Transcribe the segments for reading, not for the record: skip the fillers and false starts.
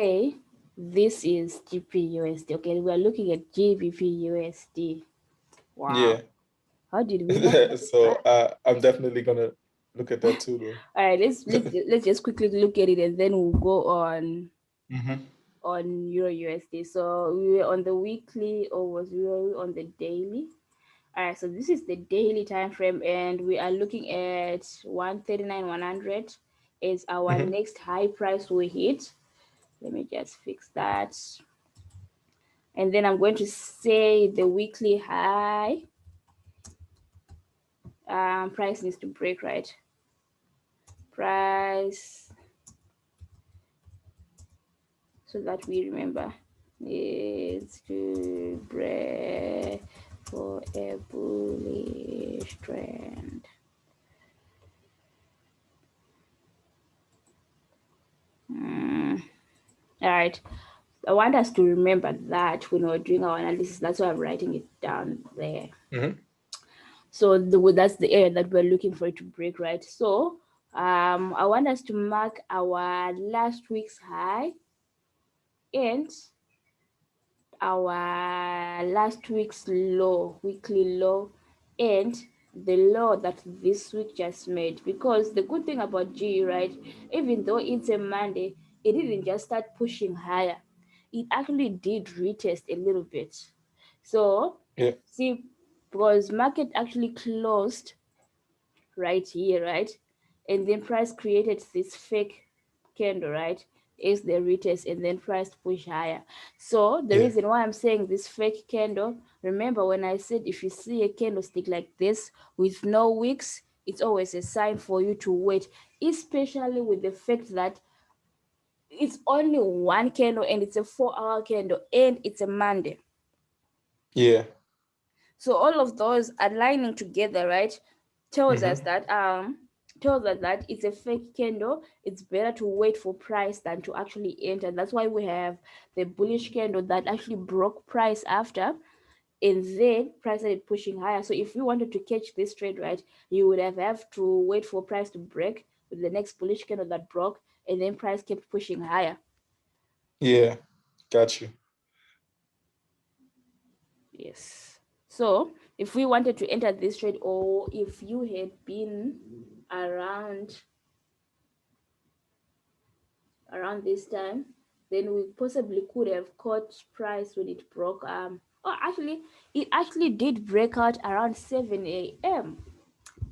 Hey, this is GPUSD. Okay, we are looking at gbpusd. Wow, Yeah. how did we not get it So right? I'm definitely gonna look at that too, though. All right, let's just quickly look at it, and then we'll go Hmm. on Euro USD. So we were on the weekly, or was we were on the daily? All right, so this is the daily time frame, and we are looking at 139,100 is our Hmm. next high price we hit. Let me just fix that. And then I'm going to say the weekly high. Price needs to break, right? Price, so that we remember, needs to break for a bullish trend. All right. I want us to remember that when we're doing our analysis. That's why I'm writing it down there. Hmm. So that's the area that we're looking for it to break, right? So I want us to mark our last week's high and our last week's low, weekly low, and the low that this week just made. Because the good thing about G, right, even though it's a Monday, it didn't just start pushing higher. It actually did retest a little bit. So Yeah. see, because market actually closed right here, right? And then price created this fake candle, right? Is the retest, and then price push higher. So the Yeah. reason why I'm saying this fake candle, remember when I said if you see a candlestick like this with no wicks, it's always a sign for you to wait, especially with the fact that it's only one candle and it's a 4 hour candle and it's a Monday. Yeah. So all of those aligning together, right, tells us Hmm. that it's a fake candle. It's better to wait for price than to actually enter. That's why we have the bullish candle that actually broke price after, and then price started pushing higher. So if you wanted to catch this trade, right, you would have to wait for price to break with the next bullish candle that broke, and then price kept pushing higher. Yeah. Got you. Yes. So if we wanted to enter this trade, or if you had been around this time, then we possibly could have caught price when it broke. Oh, actually, it actually did break out around 7 a.m.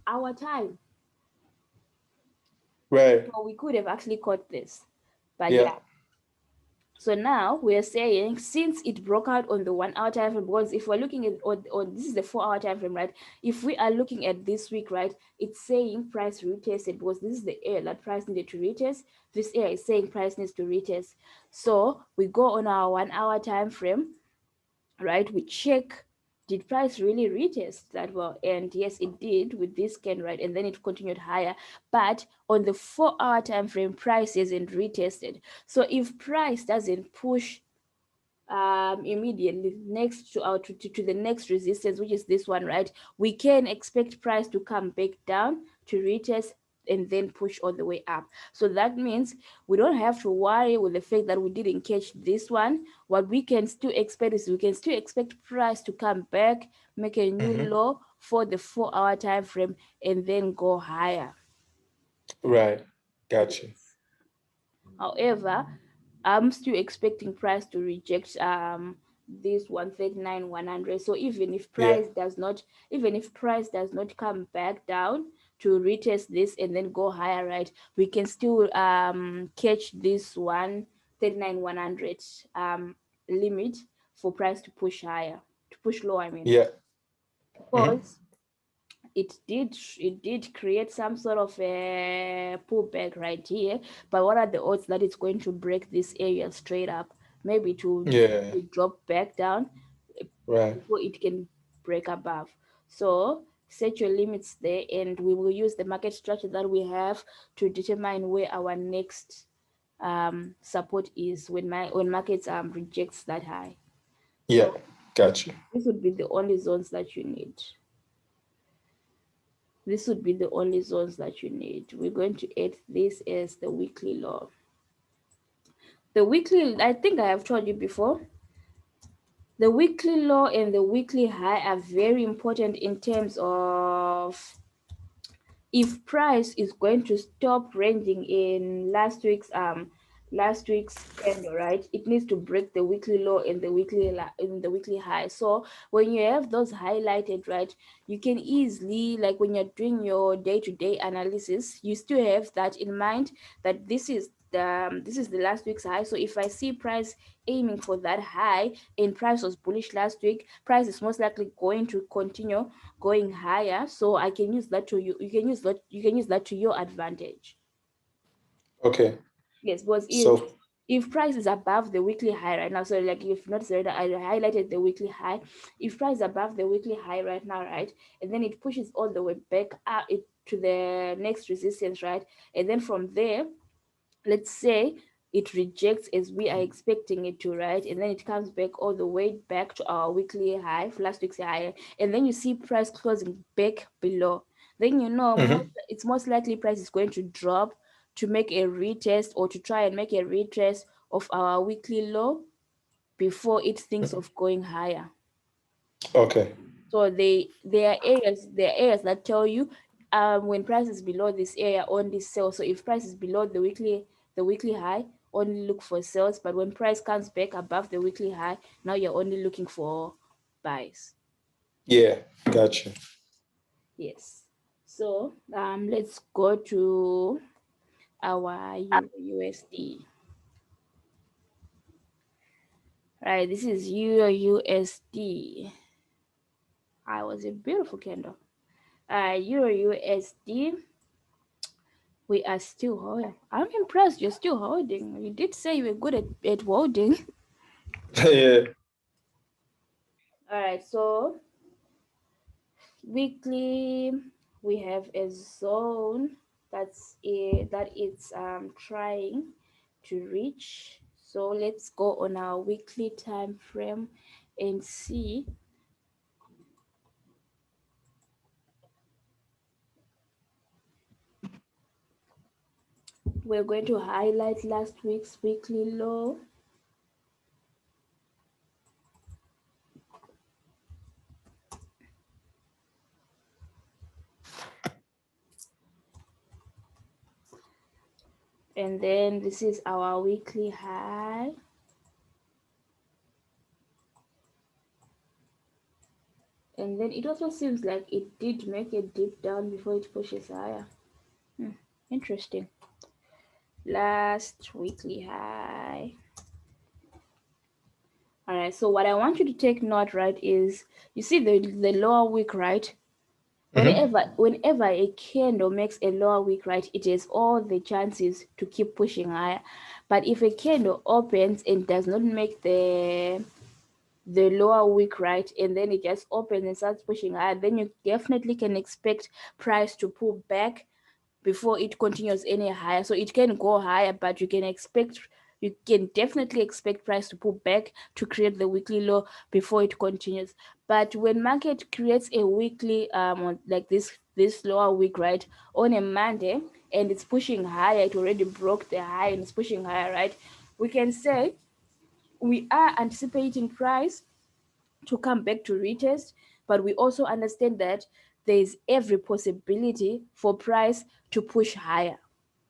our time, Right. so we could have actually caught this. But Yeah. yeah, so now we are saying since it broke out on the 1 hour time frame, because if we're looking at on this is the 4 hour time frame, right? If we are looking at this week, right, it's saying price retested because this is the area that price needed to retest. This area is saying price needs to retest. So we go on our 1 hour time frame, right? We check, did price really retest that well? And yes, it did with this scan, right? And then it continued higher. But on the 4 hour time frame, price isn't retested. So if price doesn't push immediately next to our to the next resistance, which is this one, right, we can expect price to come back down to retest and then push all the way up. So that means we don't have to worry with the fact that we didn't catch this one. What we can still expect is we can still expect price to come back, make a new Hmm. low for the 4 hour time frame, and then go higher. Right. Got you. However, I'm still expecting price to reject this 139 100. So Yeah. even if price does not come back down to retest this and then go higher, right, we can still catch this 139 100 limit for price to push higher, to push low, I mean. Yeah. Hmm. Because it did create some sort of a pullback right here, but what are the odds that it's going to break this area straight up, maybe Yeah. to drop back down Right. before it can break above? So set your limits there, and we will use the market structure that we have to determine where our next support is when markets rejects that high. Yeah. So Got you. this would be the only zones that you need. This would be the only zones that you need. We're going to add this as the weekly low. The weekly, I think I have told you before, the weekly low and the weekly high are very important in terms of if price is going to stop ranging in last week's candle, right, it needs to break the weekly low and the in the weekly high. So when you have those highlighted, right, you can easily, like when you're doing your day-to-day analysis, you still have that in mind, that this is the last week's high. So if I see price aiming for that high and price was bullish last week, price is most likely going to continue going higher. So I can use that to you can use that to your advantage. Okay. Yes, but So, if price is above the weekly high right now, so like you've noticed that I highlighted the weekly high. If price is above the weekly high right now, right, and then it pushes all the way back up it to the next resistance, right, and then from there, let's say it rejects as we are expecting it to, right, and then it comes back all the way back to our weekly high, last week's high, and then you see price closing back below, then mhm. it's most likely price is going to drop to make a retest, or to try and make a retest of our weekly low before it thinks of going higher. Okay. So there are areas that tell you when price is below this area, only sell. So if price is below the weekly high, only look for sales. But when price comes back above the weekly high, now you're only looking for buys. Yeah, gotcha. Yes. So let's go to our Euro USD. Right, this is Euro USD. I was a beautiful candle. Euro USD. We are still holding. I'm impressed you're still holding. You did say you were good at holding. Yeah. All right, so weekly we have a zone that it's trying to reach. So let's go on our weekly time frame and see. We're going to highlight last week's weekly low, and then this is our weekly high. And then it also seems like it did make a dip down before it pushes higher. Hmm, interesting. Last weekly high. All right. So what I want you to take note, right, is you see the lower wick, right? Mhm. Whenever a candle makes a lower wick, right, it has all the chances to keep pushing higher. But if a candle opens and does not make the lower wick, right, and then it just opens and starts pushing higher, then you definitely can expect price to pull back before it continues any higher. So it can go higher, but you can definitely expect price to pull back to create the weekly low before it continues. But when market creates a weekly like this lower week, right, on a Monday, and it's pushing higher, it already broke the high and it's pushing higher, right, we can say we are anticipating price to come back to retest, but we also understand that there is every possibility for price to push higher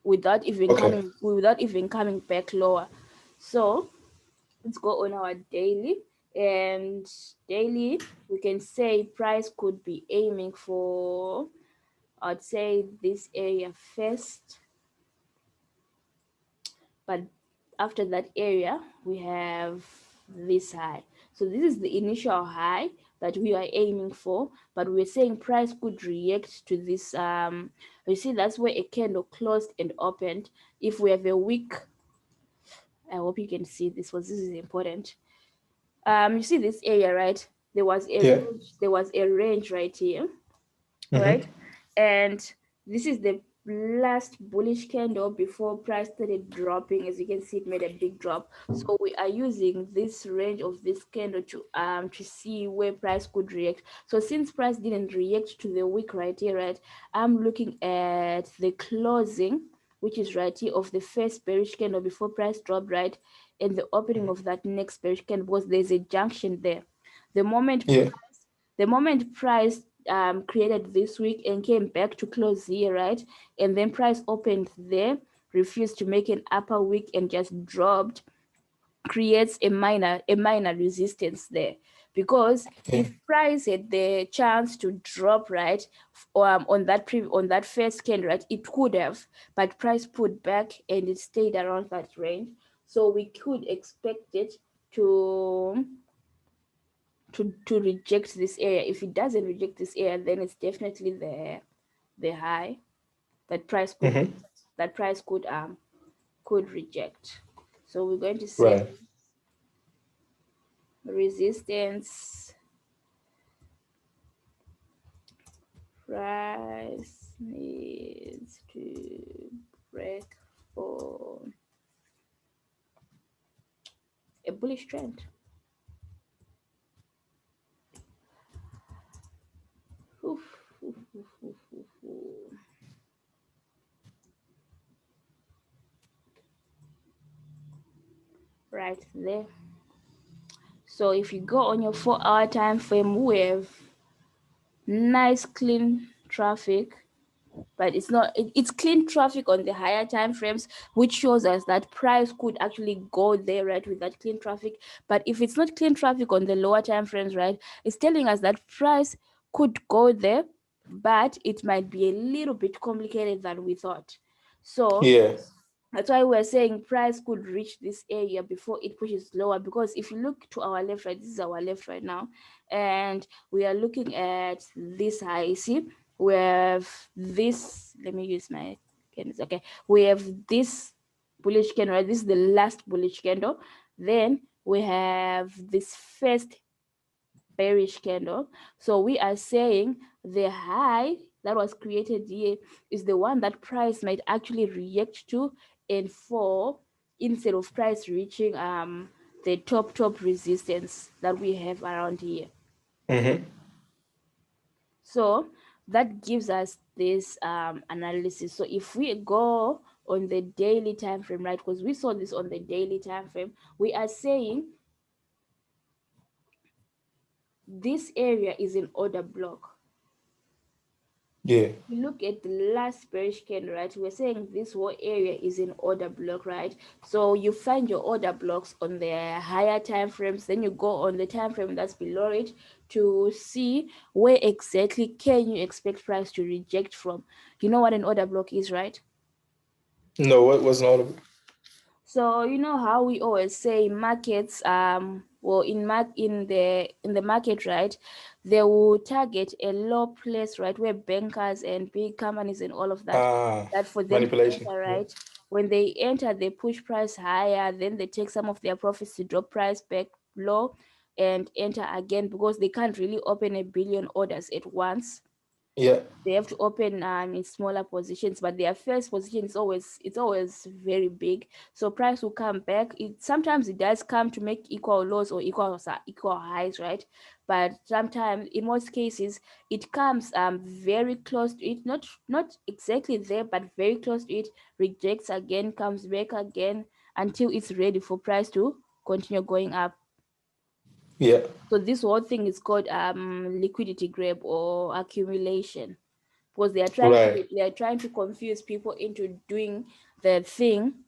without even Okay. coming back lower. So let's go on our daily, and daily we can say price could be aiming for, I'd say, this area first, but after that area we have this high. So this is the initial high that we are aiming for, but we're saying price could react to this. You see, that's where a candle closed and opened. If we have a weak, I hope you can see this, was this is important. You see this area, right? Yeah. There was a range right here, right? Mhm. And this is the last bullish candle before price started dropping. As you can see, it made a big drop. So we are using this range of this candle to see where price could react. So since price didn't react to the wick right here, right, I'm looking at the closing which is right here, of the first bearish candle before price dropped, right, and the opening of that next bearish candle, because there's a junction there. The moment Yeah. price created this week and came back to close here, right, and then price opened there, refused to make an upper wick and just dropped, creates a minor resistance there. Because Yeah. if price had the chance to drop, right, on that first candle, right, it could have, but price put back and it stayed around that range. So we could expect it to reject this area. If it doesn't reject this area, then it's definitely the high that price could Mm-hmm. reject. So we're going to say Right. resistance, price needs to break for a bullish trend. Oof, oof, oof, oof, oof, oof. Right there. So if you go on your 4-hour time frame, we have nice clean traffic, but it's clean traffic on the higher time frames, which shows us that price could actually go there, right, with that clean traffic. But if it's not clean traffic on the lower time frames, right, it's telling us that price could go there, but it might be a little bit complicated than we thought. So Yeah. that's why we're saying price could reach this area before it pushes lower. Because if you look to our left, right, this is our left right now, and we are looking at this high. You see, we have this. Let me use my candles. Okay, we have this bullish candle. Right? This is the last bullish candle. Then we have this first bearish candle. So we are saying the high that was created here is the one that price might actually react to and fall, instead of price reaching the top resistance that we have around here. Mm-hmm. So that gives us this analysis. So if we go on the daily time frame, right, because we saw this on the daily time frame, we are saying this area is an order block. Yeah. You look at the last bearish candle, right? We're saying this whole area is an order block, right? So you find your order blocks on the higher time frames, then you go on the time frame that's below it to see where exactly can you expect price to reject from. You know what an order block is, right? No, what wasn't audible? So you know how we always say markets, well, in the market, right, they will target a low place, right, where bankers and big companies and all of that, Ah, that for them to manipulation. enter, Yeah. right. When they enter, they push price higher, then they take some of their profits to drop price back low and enter again, because they can't really open a billion orders at once. Yeah. They have to open in smaller positions, but their first position is always very big. So price will come back. It sometimes it does come to make equal lows or equal highs, right? But sometimes, in most cases, it comes very close to it, not exactly there, but very close to it, rejects again, comes back again, until it's ready for price to continue going up. Yeah. So this whole thing is called liquidity grab or accumulation, because Right. they are trying to confuse people into doing the thing,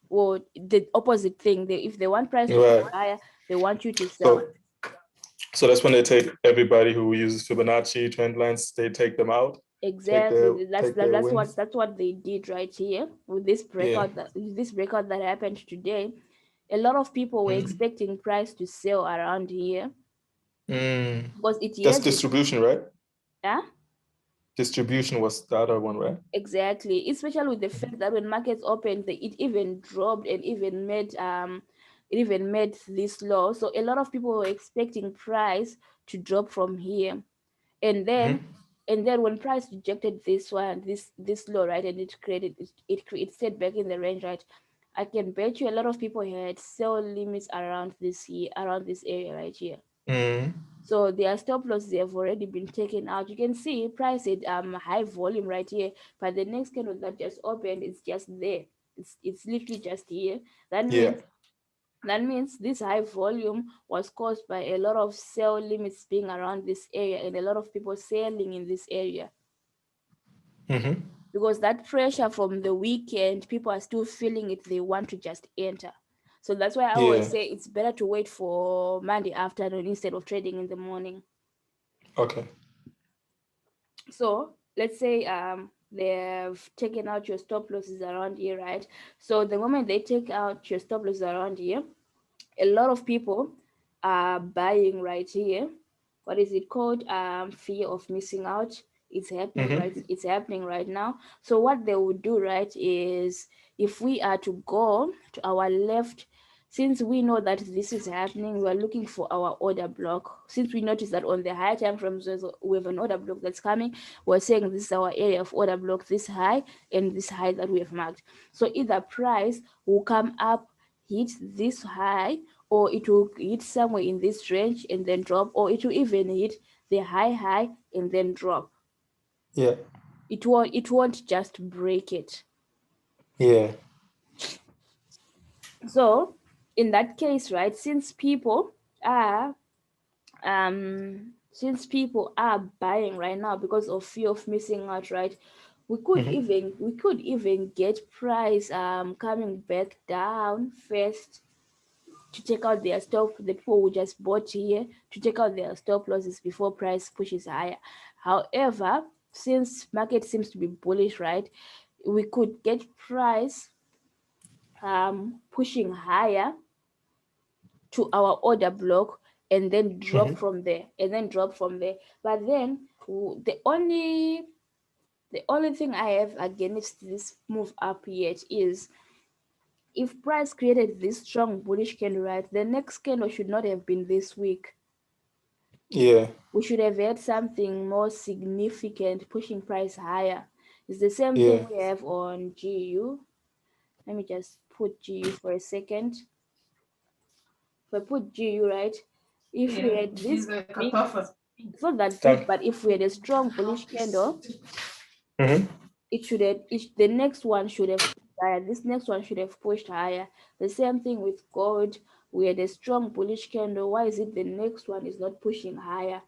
or the opposite thing. If they want price to push Right. higher, they want you to sell. So so that's when they take everybody who uses Fibonacci trend lines, they take them out, Exactly. take their wins. That's what they did right here with this Yeah. breakout that happened today. A lot of people were Mm. expecting price to sell around here, Mm. because it That's yielded. distribution, right? Yeah. Distribution was the other one, right? Exactly, especially with the Mhm. fact that when markets opened, it even dropped and even made this low. So a lot of people were expecting price to drop from here, and then Mhm. when price rejected this one, this low, right, and it stayed back in the range, right. I can bet you a lot of people had sell limits around this area right here. Mm-hmm. So their stop losses have already been taken out. You can see price at high volume right here, but the next candle that just opened is just there. It's literally just here. That Yeah. means this high volume was caused by a lot of sell limits being around this area and a lot of people selling in this area, Mm-hmm. because that pressure from the weekend, people are still feeling it, they want to just enter. So that's why I Yeah. always say it's better to wait for Monday afternoon instead of trading in the morning. Okay. So let's say they've taken out your stop losses around here, right? So the moment they take out your stop losses around here, a lot of people are buying right here. What is it called? Fear of missing out. It's happening, right? Mm-hmm. It's happening right now. So what they would do, right, is if we are to go to our left, since we know that this is happening, we are looking for our order block. Since we notice that on the high time frames we have an order block that's coming, we're saying this is our area of order block, this high and this high that we have marked. So either price will come up, hit this high, or it will hit somewhere in this range and then drop, or it will even hit the high and then drop. Yeah. It won't just break it. Yeah. So in that case, right, are since people are buying right now because of fear of missing out, right, Mm-hmm. we could even get price coming back down first to take out their stop, the people who just bought here, to take out their stop losses before price pushes higher. However, since market seems to be bullish, right, we could get price pushing higher to our order block and then drop Mm-hmm. from there, but then the only thing I have against this move up yet is, if price created this strong bullish candle, right, the next candle should not have been this week. Yeah. We should have had something more significant pushing price higher. It's the same Yeah. thing we have on GU. Let me just put GU for a second. If I put GU, right, if we had this big, it's not that big, Thank. but if we had a strong bullish candle, Mm-hmm. the next one should have pushed higher. This next one should have pushed higher. The same thing with gold. We had a strong bullish candle. Why is it the next one is not pushing higher?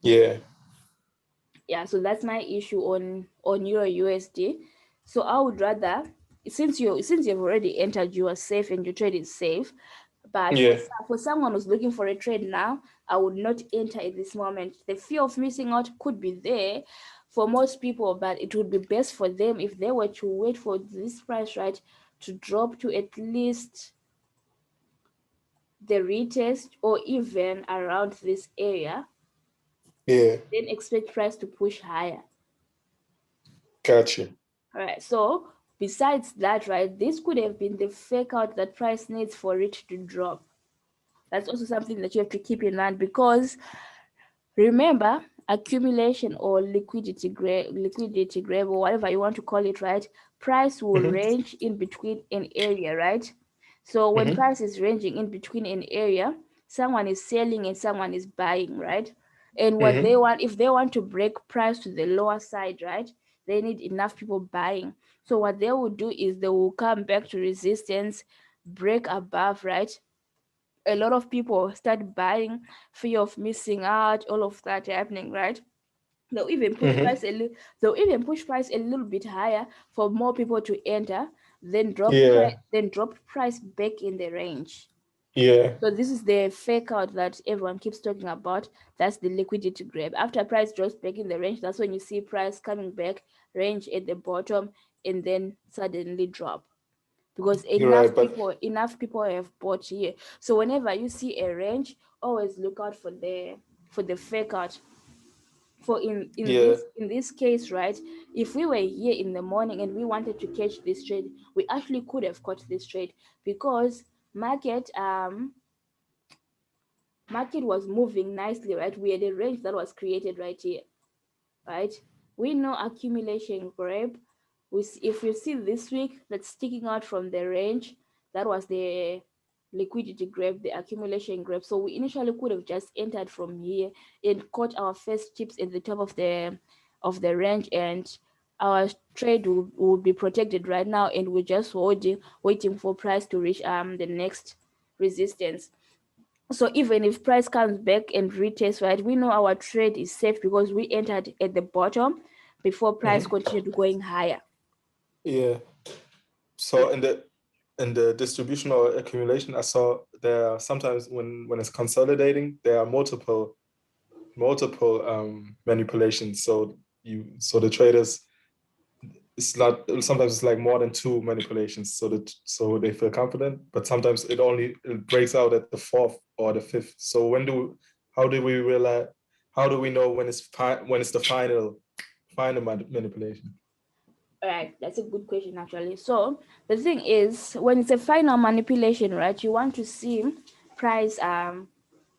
Yeah. Yeah, so that's my issue on Euro USD. So I would rather, since you've already entered, you are safe and your trade is safe. But Yeah. for someone who's looking for a trade now, I would not enter at this moment. The fear of missing out could be there for most people, but it would be best for them if they were to wait for this price, right, to drop to at least the retest or even around this area, Yeah. then expect price to push higher. Gotcha. All right. So besides that, right, this could have been the fake out that price needs for it to drop. That's also something that you have to keep in mind, because remember, accumulation or liquidity grab, or whatever you want to call it, right? Price will Mm-hmm. range in between an area, right? So when Mm-hmm. price is ranging in between an area, someone is selling and someone is buying, right? And what they Mm-hmm. want, if they want to break price to the lower side, right, they need enough people buying. So what they will do is they will come back to resistance, break above, right? A lot of people start buying, fear of missing out, all of that happening, right? They'll even push Mm-hmm. price a little. They'll even push price a little bit higher for more people to enter, then Yeah. drop price back in the range. Yeah. So this is the fake out that everyone keeps talking about. That's the liquidity grab. After price drops back in the range, that's when you see price coming back, range at the bottom, and then suddenly drop, because You're right, but enough people have bought here. So whenever you see a range, always look out for the fake out. For in yeah. this case, right, if we were here in the morning and we wanted to catch this trade, we actually could have caught this trade, because market was moving nicely, right? We had a range that was created right here, right? We know accumulation grab. If you see this week that's sticking out from the range, that was liquidity grab, the accumulation grab. So we initially could have just entered from here and caught our first chips at the top of the range, and our trade will be protected right now, and we're just waiting for price to reach the next resistance. So even if price comes back and retests, right, we know our trade is safe because we entered at the bottom before price continued going higher. Yeah. So in the distribution or accumulation, I saw there are sometimes when it's consolidating, there are multiple manipulations. So the traders, it's not, sometimes it's like more than two manipulations, so they feel confident, but sometimes it breaks out at the fourth or the fifth. So how do we realize, how do we know when it's the final manipulation? All right, that's a good question actually. So the thing is, when it's a final manipulation, right, you want to see price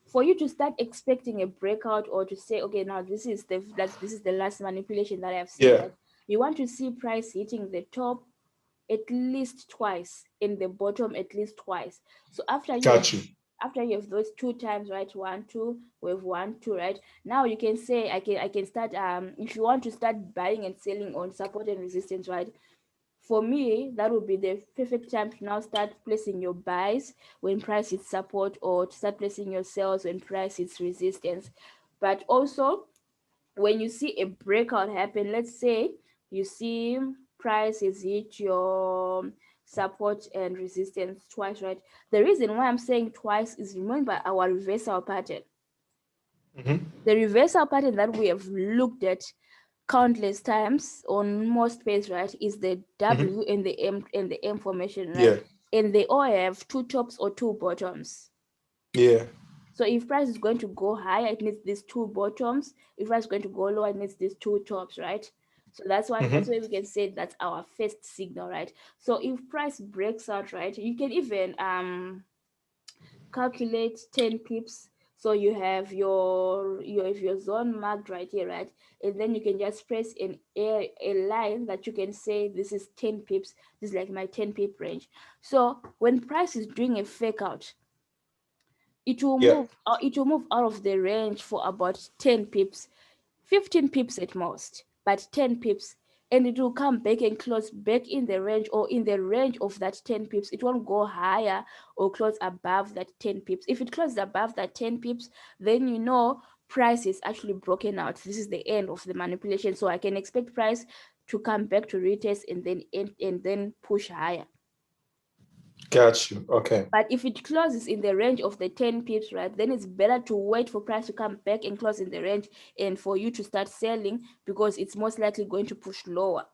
for you to start expecting a breakout, or to say, okay, now this is the last manipulation that I've seen, Yeah, right? You want to see price hitting the top at least twice, in the bottom at least twice. So got you. after you have those two times, right, 1 2, we have 1 2, right? Now you can say, I can start, if you want to start buying and selling on support and resistance, right? For me, that would be the perfect time to now start placing your buys when price hits support, or to start placing your sells when price hits resistance. But also, when you see a breakout happen, let's say you see price is hit your support and resistance twice, right? The reason why I'm saying twice is, remember our reversal pattern. The reversal pattern that we have looked at countless times on most pairs, right, is the W and the M formation, right? Yeah, And they all have two tops or two bottoms. yeah. So if price is going to go higher, it needs these two bottoms. If price is going to go lower, it needs these two tops, right? So that's why we can say that's our first signal, right? So if price breaks out, right, you can even calculate 10 pips. So you have your zone marked right here, right? And then you can just press a line that you can say this is 10 pips. This is like my 10 pip range. So when price is doing a fake out, Yeah. it will move out of the range for about 10 pips, 15 pips at most, but 10 pips, and it will come back and close back in the range, or in the range of that 10 pips. It won't go higher or close above that 10 pips. If it closes above that 10 pips, then you know price is actually broken out. This is the end of the manipulation. So I can expect price to come back to retest and then push higher. Got you. Okay. But if it closes in the range of the 10 pips, right, then it's better to wait for price to come back and close in the range, and for you to start selling, because it's most likely going to push lower.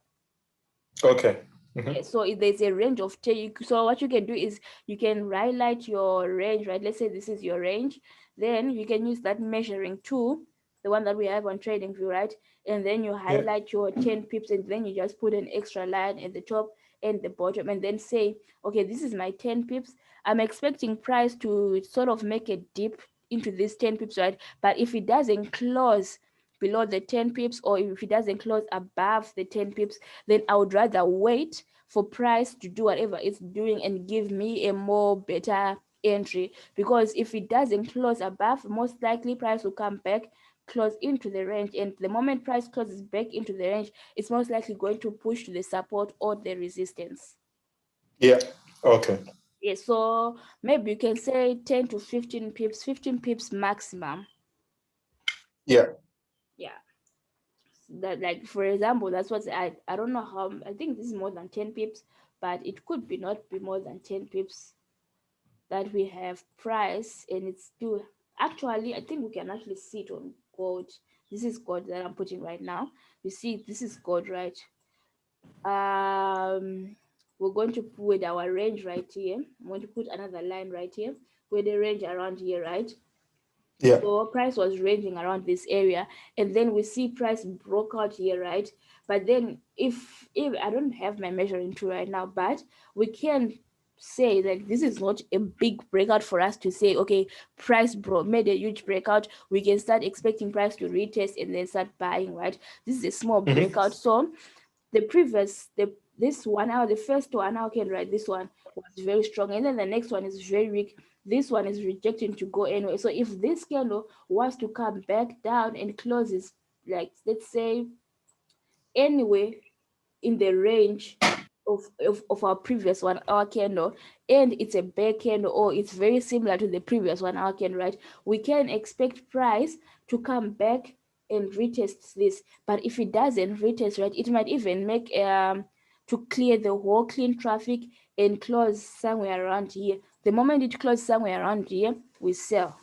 Okay. Yeah, so if there's a range of 10, so what you can do is you can highlight your range, right? Let's say this is your range. Then you can use that measuring tool, the one that we have on TradingView, right? And then you Yeah. highlight your 10 pips, and then you just put an extra line at the top and the bottom, and then say, okay, this is my 10 pips. I'm expecting price to sort of make a dip into this 10 pips, right? But if it doesn't close below the 10 pips, or if it doesn't close above the 10 pips, then I would rather wait for price to do whatever it's doing and give me a more better entry. Because if it doesn't close above, most likely price will come back, close into the range, and the moment price closes back into the range, it's most likely going to push to the support or the resistance. Yeah. Okay. Yeah, so maybe you can say 10 to 15 pips, 15 pips maximum. Yeah. Yeah, that, like, for example, that's what I don't know how, I think this is more than 10 pips, but it could be not be more than 10 pips that we have price, and it's still, actually I think we can actually see it on gold. This is gold that I'm putting right now. You see, this is gold, right? We're going to put our range right here. I'm going to put another line right here with the range around here, right? Yeah. So price was ranging around this area, and then we see price broke out here, right? But then if I don't have my measuring tool right now, but we can say that this is not a big breakout for us to say, okay, price made a huge breakout, we can start expecting price to retest and then start buying, right? This is a small breakout. So the previous, this 1 hour, the first 1 hour candle, right, this one, was very strong, and then the next one is very weak. This one is rejecting to go anyway. So if this candle wants to come back down and closes, like let's say anyway in the range of our previous 1 hour candle, and it's a bear candle or it's very similar to the previous 1 hour candle, right, we can expect price to come back and retest this. But if it doesn't retest, right, it might even make to clear the whole clean traffic and close somewhere around here. The moment it closes somewhere around here, we sell,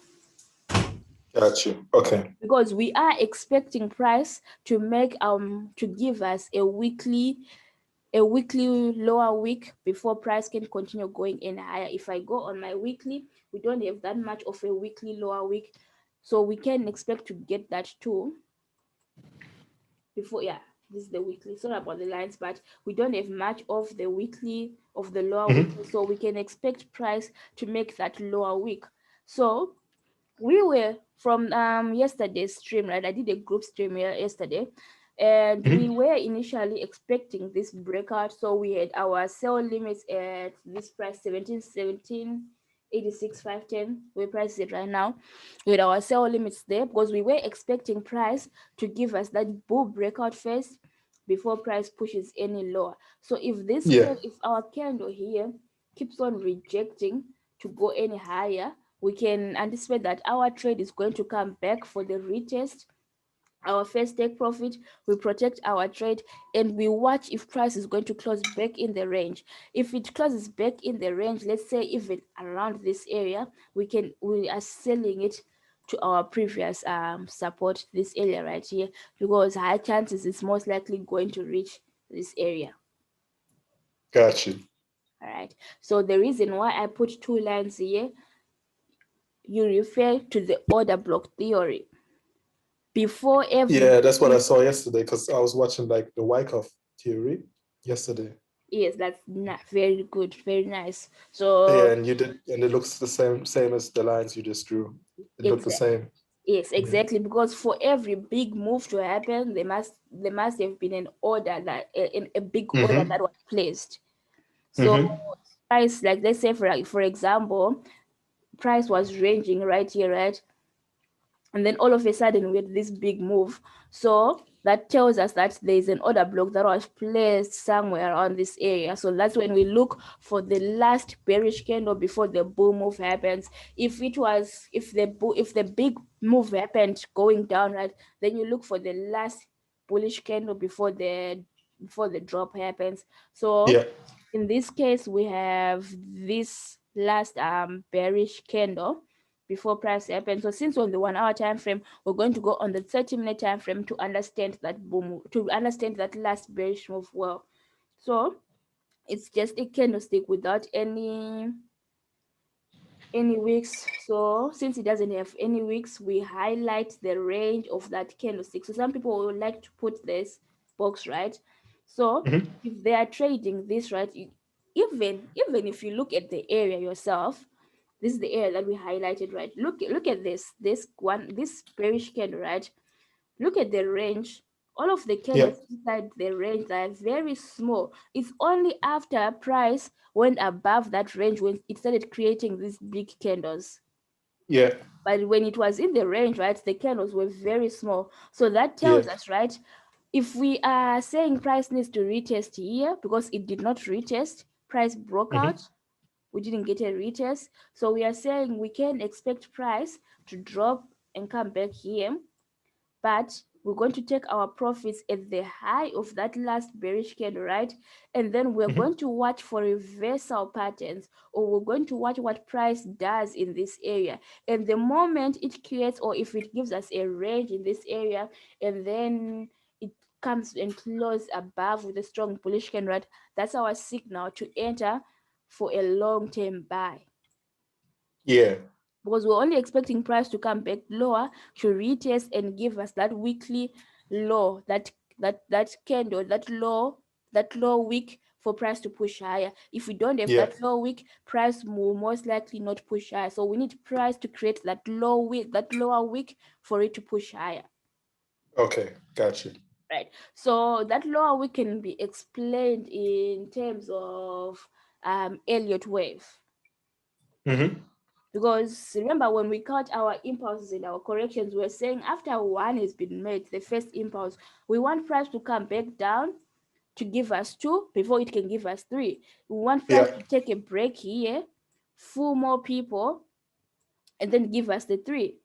Got you. Okay. because we are expecting price to make to give us a weekly lower week before price can continue going in higher. If I go on my weekly, we don't have that much of a weekly lower week, so we can expect to get that too before. Yeah, this is the weekly. Sorry about the lines, but we don't have much of the weekly of the lower week, so we can expect price to make that lower week. So we were from yesterday's stream, right? I did a group stream here yesterday, and we were initially expecting this breakout. So we had our sell limits at this price 1786,510. We priced it right now. We had our sell limits there because we were expecting price to give us that bull breakout first before price pushes any lower. So if Yeah. if our candle here keeps on rejecting to go any higher, we can anticipate that our trade is going to come back for the retest. Our first take profit, we protect our trade, and we watch if price is going to close back in the range. If it closes back in the range, let's say even around this area, we are selling it to our previous support, this area right here, because high chances it's most likely going to reach this area. Got you. All right, so the reason why I put two lines here, you refer to the order block theory. Before every Yeah, that's what I saw yesterday because I was watching like the Wyckoff theory yesterday. yes, that's not very good, very nice. So Yeah, and you did, and it looks the same as the lines you just drew. It looked the exactly, same. yes, Yeah. exactly, because for every big move to happen, there must have been an order that a big order Mm-hmm. that was placed. So Mm-hmm. price, like let's say for example, price was ranging right here, right? And then all of a sudden we had this big move. So that tells us that there's an order block that was placed somewhere around this area. So that's when we look for the last bearish candle before the bull move happens. If the big move happened going down, right, then you look for the last bullish candle before the drop happens. So Yeah. in this case, we have this last bearish candle before price happens. So since we're on the 1 hour time frame, we're going to go on the 30-minute time frame to understand that boom, to understand that last bearish move well. So it's just a candlestick without any wicks. So since it doesn't have any wicks, we highlight the range of that candlestick. So some people would like to put this box, right? So Mm-hmm. if they are trading this, right, even if you look at the area yourself, this is the area that we highlighted, right? Look at this bearish candle, right? Look at the range. All of the Yeah. candles inside the range are very small. It's only after price went above that range when it started creating these big candles. Yeah. But when it was in the range, right, the candles were very small. So that Yeah. tells us, right, if we are saying price needs to retest here because it did not retest, price broke Mm-hmm. out, we didn't get a retest. So we are saying we can expect price to drop and come back here, but we're going to take our profits at the high of that last bearish candle, right? And then we're Mm-hmm. going to watch for reversal patterns, or we're going to watch what price does in this area. And the moment it creates, or if it gives us a range in this area, and then it comes and close above with a strong bullish candle, right? That's our signal to enter for a long-term buy, Yeah. because we're only expecting price to come back lower to retest and give us that weekly low, that candle, that low week for price to push higher. If we don't have Yeah. that low week, price will most likely not push higher. So we need price to create that lower week for it to push higher. Okay. Got you. Right. So that lower week can be explained in terms of Elliott wave. Mm-hmm. Because remember, when we count our impulses and our corrections, we're saying after one has been made, the first impulse, we want price to come back down to give us 2 before it can give us 3. We want price Yeah. to take a break here, fool more people, and then give us the 3.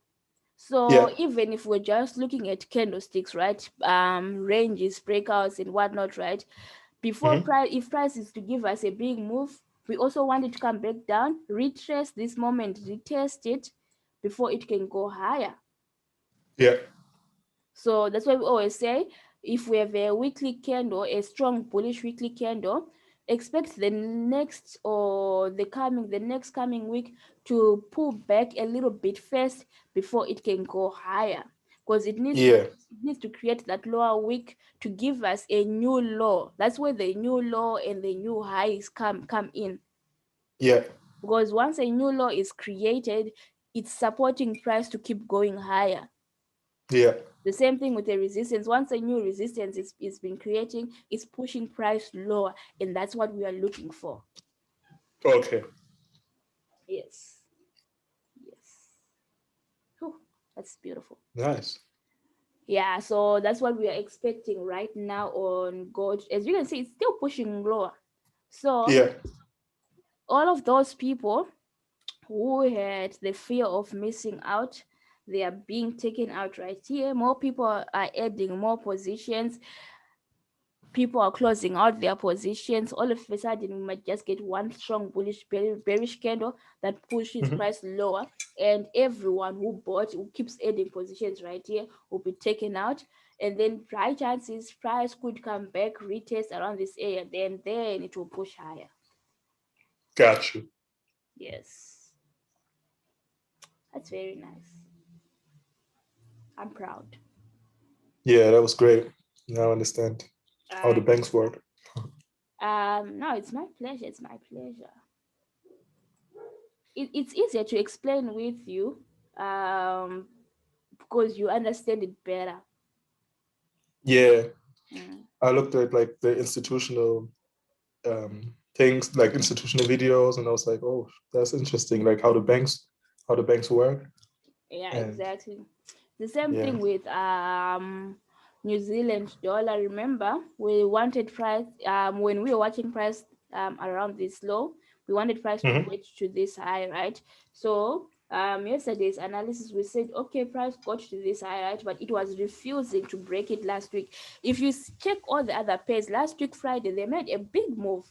So Yeah. even if we're just looking at candlesticks, right, ranges, breakouts, and whatnot, right, before Mm-hmm. price, if price is to give us a big move, we also want it to come back down, retrace this moment, retest it before it can go higher. Yeah. So that's why we always say, if we have a weekly candle, a strong bullish weekly candle, expect the next or the next coming week to pull back a little bit first before it can go higher, because Yeah. it needs to create that lower wick to give us a new low. That's where the new low and the new highs come in. Yeah. Because once a new low is created, it's supporting price to keep going higher. Yeah. The same thing with the resistance. Once a new resistance is been creating, it's pushing price lower, and that's what we are looking for. Okay. Yes. Yes. Whew, that's beautiful. Nice. Yeah, so that's what we are expecting right now on gold. As you can see, it's still pushing lower. So Yeah. all of those people who had the fear of missing out, they are being taken out right here. More people are adding more positions. People are closing out their positions. All of a sudden, we might just get one strong bullish bearish candle that pushes Mm-hmm. price lower, and everyone who bought, who keeps adding positions right here, will be taken out. And then high chances price could come back, retest around this area, then it will push higher. Got you. Yes, that's very nice. I'm proud. Yeah, that was great. Now I understand how the Um, banks work. no, it's my pleasure. It's my pleasure. It's easier to explain with you, because you understand it better. Yeah. Mm. I looked at like the institutional things, like institutional videos, and I was like, oh, that's interesting. Like how the banks work. Yeah, And exactly. The same yeah. thing with New Zealand dollar. Remember, we wanted price when we were watching price around this low, we wanted price to Mm-hmm. get to this high, right? So yesterday's analysis, we said okay, price got to this high, right, but it was refusing to break it last week. If you check all the other pairs, last week Friday they made a big move,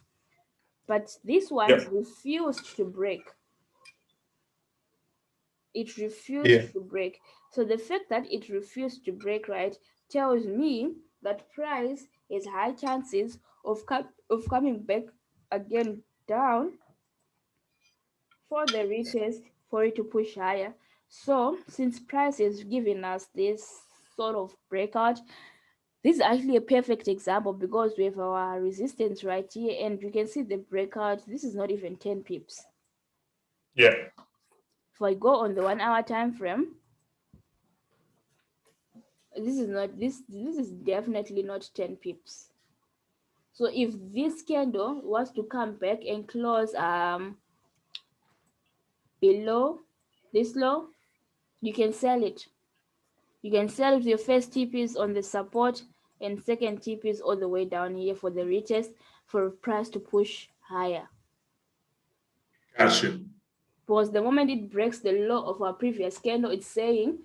but this one Yeah. refused to break. It Yeah. refused to break. So the fact that it refused to break, right, tells me that price has high chances of coming back again down for the retest for it to push higher. So since price is giving us this sort of breakout, this is actually a perfect example because we have our resistance right here and you can see the breakout. This is not even 10 pips. Yeah. If I go on the 1 hour time frame, this is definitely not 10 pips. So if this candle was to come back and close below this low, you can sell it. You can sell it. Your first tip is on the support and second tip is all the way down here for the retest for price to push higher. Got you. Because the moment it breaks the low of our previous candle, it's saying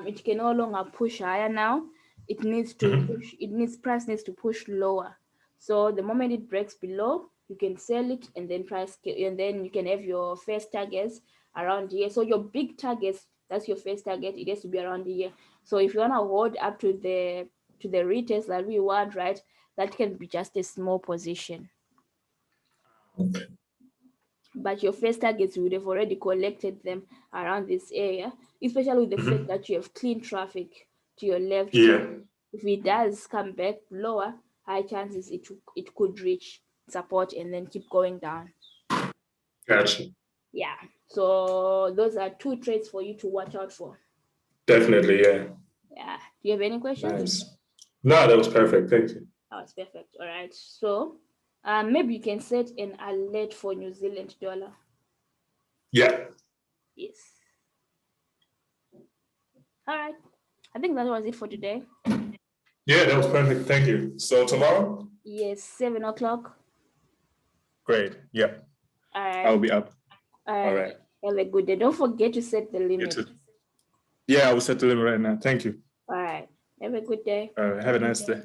it can no longer push higher now. It needs to Mm-hmm. push, it needs price needs to push lower. So the moment it breaks below, you can sell it and then and then you can have your first targets around here. So your big targets, that's your first target, it has to be around here. So if you want to hold up to the retest that we want, right, that can be just a small position. But your first targets, you would have already collected them around this area, especially with the fact Mm-hmm. that you have clean traffic to your left. So Yeah. if it does come back lower, high chances it could reach support and then keep going down. Got you. Yeah. So those are two traits for you to watch out for. Definitely. Yeah. Yeah. Do you have any questions? Nice. No, that was perfect. Thank you. That was perfect. All right. So Maybe you can set an alert for New Zealand dollar. Yeah. Yes. All right. I think that was it for today. Yeah, that was perfect. Thank you. So tomorrow? Yes, 7 o'clock. Great. Yeah. All right. I'll be up. All right. Have a good day. Don't forget to set the limit. You too. Yeah, I will set the limit right now. Thank you. All right. Have a good day. Have a nice day.